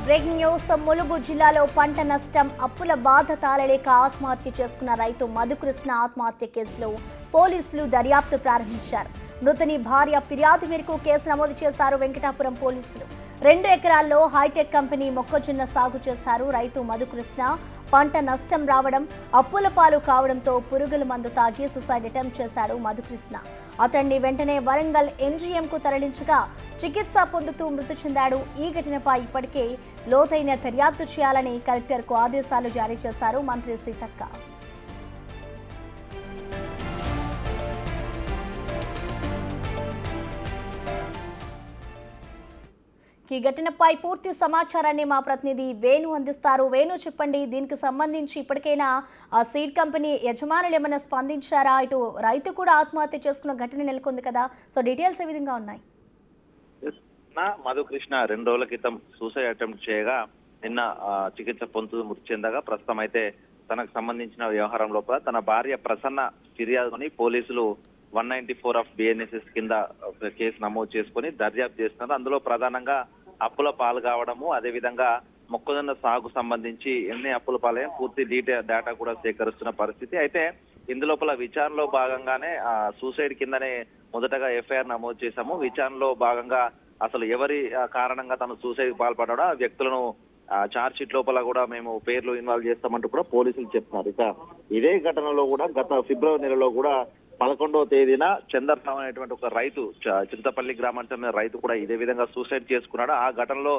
Breaking news Mulugu జిల్లాలో పంట నష్టం అప్పుల బాధ తాళలేక ఆత్మహత్య చేసుకున్న రైతు మధుకృష్ణ ఆత్మహత్య కేసులో పోలీసులు దర్యాప్తు ప్రారంభించారు. మృతుని భార్య ఫిర్యాదు మేరకు కేసు నమోదు చేశారు వెంకటాపురం పోలీసులు. 2 ఎకరాల్లో హైటెక్ కంపెనీ మొక్కజొన్న సాగు చేశారు రైతు మధుకృష్ణ. పంట నష్టం రావడం, అప్పుల పాలు కావడంతో పురుగుల మందు తాగి సూసైడ్ అటెంప్ట్ చేశాడు మధుకృష్ణ. అతన్ని వెంటనే వరంగల్ ఎంజీఎంకు తరలించగా చికిత్స పొందుతూ మృతి చెందాడు. ఈ ఘటనపై ఇప్పటికే లోతైన దర్యాప్తు చేయాలని కలెక్టర్కు ఆదేశాలు జారీ చేశారు మంత్రి సీతక్క. ఈ ఘటనపై పూర్తి సమాచారాన్ని మా ప్రతినిధి వేణు అందిస్తారు. వేణు, చెప్పండి, దీనికి సంబంధించి ఇప్పటికైనా సీడ్ కంపెనీ యజమానులు ఏమైనా స్పందించారా? ఇటు రైతు కూడా ఆత్మహత్య చేసుకున్న ఘటన నెలకొంది కదా, సో డీటెయిల్స్ ఏ విధంగా ఉన్నాయి? మధుకృష్ణ 2 రోజుల క్రితం సూసైడ్ అటెంప్ట్ చేయగా నిన్న చికిత్స పొందుతూ మృతి చెందగా ప్రస్తుతం అయితే తనకు సంబంధించిన వ్యవహారం లోపల తన భార్య ప్రసన్న ఫిర్యాదుని పోలీసులు 194 ఆఫ్ BNSS కింద కేసు నమోదు చేసుకుని దర్యాప్తు చేస్తున్నారు. అందులో ప్రధానంగా అప్పుల పాలు కావడము, అదేవిధంగా మొక్కజొన్న సాగు సంబంధించి ఎన్ని అప్పుల పాలే పూర్తి డేటా కూడా సేకరిస్తున్న పరిస్థితి. అయితే ఇందులోపల విచారణలో భాగంగానే సూసైడ్ కిందనే మొదటగా FIR నమోదు చేశాము. విచారణలో భాగంగా అసలు ఎవరి కారణంగా తను సూసైడ్ పాల్పడ్డాడో ఆ వ్యక్తులను చార్జ్ షీట్ లోపల కూడా మేము పేర్లు ఇన్వాల్వ్ చేస్తామంటూ కూడా పోలీసులు చెప్తున్నారు. ఇక ఇదే ఘటనలో కూడా గత ఫిబ్రవరి నెలలో కూడా 11వ తేదీన చందర్రావు అనేటువంటి ఒక రైతు, చింతపల్లి గ్రామానికి చెందిన రైతు కూడా ఇదే విధంగా సూసైడ్ చేసుకున్నాడు. ఆ ఘటనలో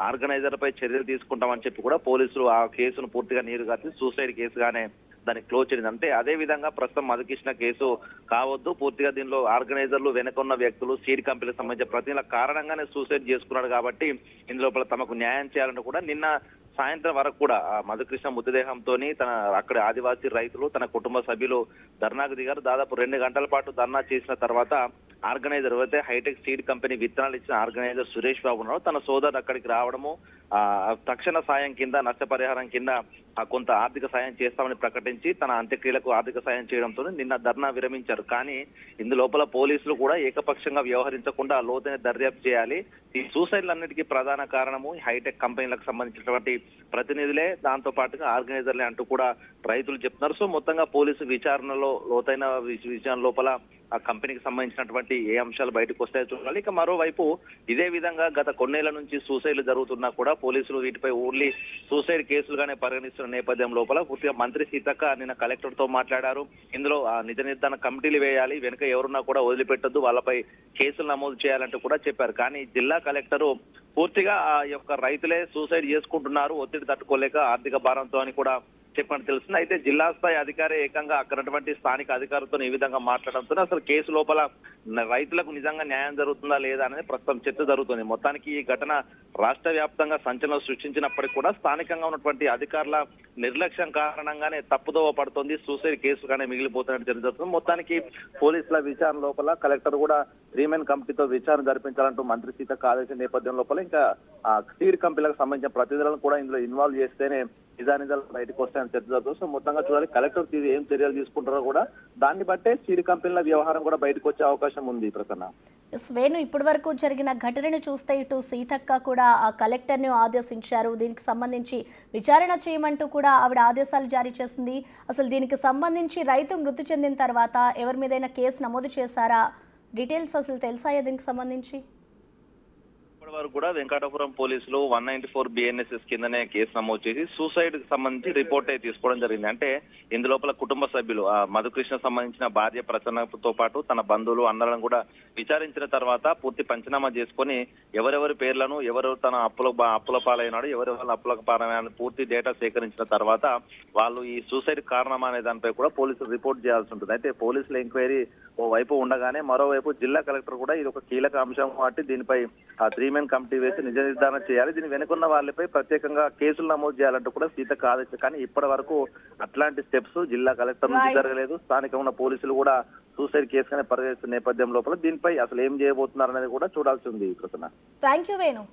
ఆర్గనైజర్ పై చర్యలు తీసుకుంటామని చెప్పి కూడా పోలీసులు ఆ కేసును పూర్తిగా నీరుగార్చి సూసైడ్ కేసుగానే దాన్ని క్లోజ్ చేసింది. అంటే అదే విధంగా ప్రస్తుతం మధుకృష్ణ కేసు కావద్దు, పూర్తిగా దీనిలో ఆర్గనైజర్లు వెనుకున్న వ్యక్తులు సీడ్ కంపెనీలకు సంబంధించిన ప్రతిల కారణంగానే సూసైడ్ చేసుకున్నాడు కాబట్టి ఇందులోపల తమకు న్యాయం చేయాలని కూడా నిన్న సాయంత్రం వరకు కూడా మధుకృష్ణ మృతదేహంతో తన అక్కడ ఆదివాసీ రైతులు తన కుటుంబ సభ్యులు ధర్నాకు దిగారు. దాదాపు 2 గంటల పాటు ధర్నా చేసిన తర్వాత ఆర్గనైజర్ అయితే హైటెక్ సీడ్ కంపెనీ విత్తనాలు ఇచ్చిన ఆర్గనైజర్ సురేష్ బాబు ఉన్నాడు. తన సోదరుడు అక్కడికి రావడము, తక్షణ సాయం కింద నష్టపరిహారం కింద కొంత ఆర్థిక సాయం చేస్తామని ప్రకటించి తన అంత్యక్రియలకు ఆర్థిక సాయం చేయడంతో నిన్న ధర్నా విరమించారు. కానీ ఇందులోపల పోలీసులు కూడా ఏకపక్షంగా వ్యవహరించకుండా లోతైన దర్యాప్తు చేయాలి. ఈ సూసైడ్లన్నిటికీ ప్రధాన కారణము హైటెక్ కంపెనీలకు సంబంధించినటువంటి ప్రతినిధులే, దాంతో పాటుగా ఆర్గనైజర్లే అంటూ కూడా రైతులు చెప్తున్నారు. సో మొత్తంగా పోలీసు విచారణలో లోతైన విచారణ లోపల ఆ కంపెనీకి సంబంధించినటువంటి ఏ అంశాలు బయటకు వస్తాయో చూడాలి. ఇక మరోవైపు ఇదే విధంగా గత కొన్నేళ్ల నుంచి సూసైడ్లు జరుగుతున్నా కూడా పోలీసులు వీటిపై ఓన్లీ సూసైడ్ కేసులుగానే పరిగణిస్తున్న నేపథ్యం లోపల పూర్తిగా మంత్రి సీతక్క నిన్న కలెక్టర్ తో మాట్లాడారు. ఇందులో నిజ నిర్ధారణ కమిటీలు వేయాలి, వెనుక ఎవరున్నా కూడా వదిలిపెట్టద్దు, వాళ్ళపై కేసులు నమోదు చేయాలంటూ కూడా చెప్పారు. కానీ జిల్లా కలెక్టరు పూర్తిగా ఆ యొక్క రైతులే సూసైడ్ చేసుకుంటున్నారు, ఒత్తిడి తట్టుకోలేక ఆర్థిక భారంతో అని కూడా చెప్పని తెలుస్తుంది. అయితే జిల్లా స్థాయి అధికారి ఏకంగా అక్కడటువంటి స్థానిక అధికారులతో ఈ విధంగా మాట్లాడంతో అసలు కేసు లోపల రైతులకు నిజంగా న్యాయం జరుగుతుందా లేదా అనేది ప్రస్తుతం చర్చ జరుగుతుంది. మొత్తానికి ఈ ఘటన రాష్ట్ర వ్యాప్తంగా సంచలనం సృష్టించినప్పటికీ కూడా స్థానికంగా ఉన్నటువంటి అధికారుల నిర్లక్ష్యం కారణంగానే తప్పుదోవ పడుతుంది, సూసైడ్ కేసుగానే మిగిలిపోతున్నట్టు జరుగుతుంది. మొత్తానికి పోలీసుల విచారణ లోపల కలెక్టర్ కూడా 3 మెన్ కమిటీతో విచారణ జరిపించాలంటూ మంత్రి సీతక్క ఆదేశం నేపథ్యం లోపల ఇంకా సీడ్ కంపెనీలకు సంబంధించిన ప్రతినిధులను కూడా ఇందులో ఇన్వాల్వ్ చేస్తేనే నిజానిజాలు బయటకు వస్తాయని చర్చ జరుగుతుంది. సో మొత్తంగా చూడాలి కలెక్టర్ ఏం చర్యలు తీసుకుంటారో కూడా దాన్ని బట్టే సీడ్ కంపెనీల వ్యవహారం కూడా బయటకు వచ్చే అవకాశం ఉంది. ప్రసన్న, వేణు, ఇప్పటి వరకు జరిగిన ఘటనను చూస్తే ఇటు సీతక్క కూడా ఆ కలెక్టర్ను ఆదేశించారు, దీనికి సంబంధించి విచారణ చేయమంటూ కూడా ఆవిడ ఆదేశాలు జారీ చేసింది. అసలు దీనికి సంబంధించి రైతు మృతి చెందిన తర్వాత ఎవరి మీదైనా కేసు నమోదు చేశారా? డీటెయిల్స్ అసలు తెలుసాయా దీనికి సంబంధించి? వరకు కూడా వెంకటాపురం పోలీసులు 194 BNSS కిందనే కేసు నమోదు చేసి సూసైడ్ కి సంబంధించి రిపోర్ట్ అయితే తీసుకోవడం జరిగింది. అంటే ఇందులోపల కుటుంబ సభ్యులు మధుకృష్ణ సంబంధించిన భార్య ప్రసన్నతో పాటు తన బంధువులు అన్నలను కూడా విచారించిన తర్వాత పూర్తి పంచనామా చేసుకుని ఎవరెవరి పేర్లను, ఎవరు తన అప్పుల పాలైనాడు, ఎవరి వాళ్ళ అప్పుల పాలైన పూర్తి డేటా సేకరించిన తర్వాత వాళ్ళు ఈ సూసైడ్ కారణం అనే దానిపై కూడా పోలీసులు రిపోర్ట్ చేయాల్సి ఉంటుంది. అయితే పోలీసుల ఎంక్వైరీ ఓ వైపు ఉండగానే మరోవైపు జిల్లా కలెక్టర్ కూడా ఇది ఒక కీలక అంశం కాబట్టి దీనిపై 3 మెన్ కమిటీ వేసి నిజ నిర్ధారణ చేయాలి, దీన్ని వెనుకున్న వాళ్ళపై ప్రత్యేకంగా కేసులు నమోదు చేయాలంటూ కూడా సీతక్క ఆదేశం. కానీ ఇప్పటి వరకు అట్లాంటి స్టెప్స్ జిల్లా కలెక్టర్ నుంచి జరగలేదు. స్థానికంగా ఉన్న పోలీసులు కూడా సూసైడ్ కేసుగానే పరిగణిస్తున్న నేపథ్యం లోపల దీనిపై అసలు ఏం చేయబోతున్నారు అనేది కూడా చూడాల్సి ఉంది. Thank you Venu.